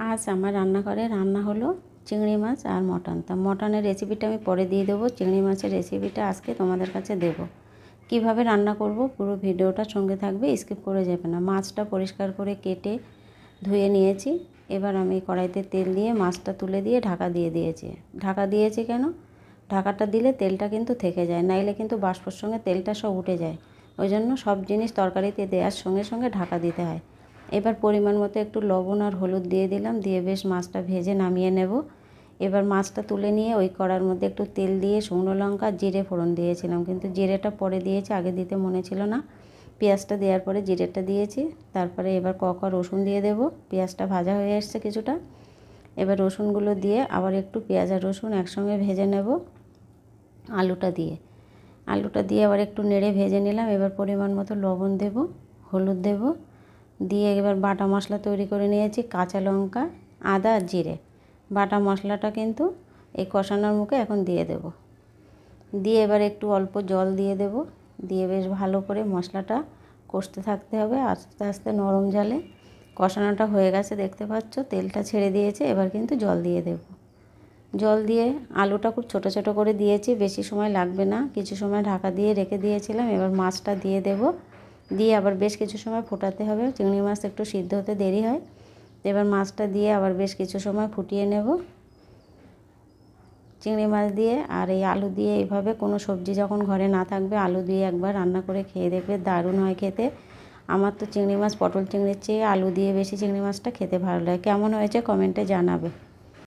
আজ আমার রান্নাঘরে রান্না হলো চিংড়ি মাছ আর মটন। তা মটনের রেসিপিটা আমি পরে দিয়ে দেবো, চিংড়ি মাছের রেসিপিটা আজকে তোমাদের কাছে দেব। কিভাবে রান্না করব পুরো ভিডিওটা সঙ্গে থাকবে, স্কিপ করে যাবে না। মাছটা পরিষ্কার করে কেটে ধুয়ে নিয়েছি। এবার আমি কড়াইতে তেল দিয়ে মাছটা তুলে দিয়ে ঢাকা দিয়ে দিয়েছি। ঢাকা দিয়েছি কেন? ঢাকাটা দিলে তেলটা কিন্তু থেকে যায়, নাইলে কিন্তু বাষ্পর সঙ্গে তেলটা সব উঠে যায়। ওই জন্য সব জিনিস তরকারিতে দেওয়ার সঙ্গে সঙ্গে ঢাকা দিতে হয়। এবার পরিমাণ মতো একটু লবণ আর হলুদ দিয়ে দিলাম, দিয়ে বেশ মাছটা ভেজে নামিয়ে নেব। এবার মাছটা তুলে নিয়ে ওই কড়ার মধ্যে একটু তেল দিয়ে শুকনো লঙ্কা জিরে ফোড়ন দিয়েছিলাম, কিন্তু জিরেটা পরে দিয়েছি, আগে দিতে মনে ছিল না। পেঁয়াজটা দেওয়ার পরে জিরেটা দিয়েছি। তারপরে এবার কড়া রসুন দিয়ে দেব। পেঁয়াজটা ভাজা হয়ে এসছে কিছুটা। এবার রসুনগুলো দিয়ে আবার একটু পেঁয়াজ আর রসুন একসঙ্গে ভেজে নেব আলুটা দিয়ে আবার একটু নেড়ে ভেজে নিলাম। এবার পরিমাণ মতো লবণ দেব, হলুদ দেব, দিয়ে এবার বাটা মশলা তৈরি করে নিয়েছি, কাঁচা লঙ্কা, আদা আর জিরে। বাটা মশলাটা কিন্তু এই কষানোর মুখে এখন দিয়ে দেব। দিয়ে এবার একটু অল্প জল দিয়ে দেব, দিয়ে বেশ ভালো করে মশলাটা কষতে থাকতে হবে আস্তে আস্তে নরম জালে। কষানোটা হয়ে গেছে, দেখতে পাচ্ছ তেলটা ছেড়ে দিয়েছে। এবার কিন্তু জল দিয়ে দেব। জল দিয়ে আলুটা খুব ছোট ছোট করে দিয়েছি, বেশি সময় লাগবে না, কিছু সময় ঢাকা দিয়ে রেখে দিয়েছিলাম। এবার মাছটা দিয়ে দেব, দিয়ে আবার বেশ কিছু সময় ফোটাতে হবে। চিংড়ি মাছ একটু সিদ্ধ হতে দেরি হয়। এবার মাছটা দিয়ে আবার বেশ কিছু সময় ফুটিয়ে নেব। চিংড়ি মাছ দিয়ে আর এই আলু দিয়ে এইভাবে কোনো সবজি যখন ঘরে না থাকবে আলু দিয়ে একবার রান্না করে খেয়ে দেখবে, দারুণ হয় খেতে। আমার তো চিংড়ি মাছ পটল চিংড়ির চেয়ে আলু দিয়ে বেশি চিংড়ি মাছটা খেতে ভালো লাগে। কেমন হয়েছে কমেন্টে জানাবে।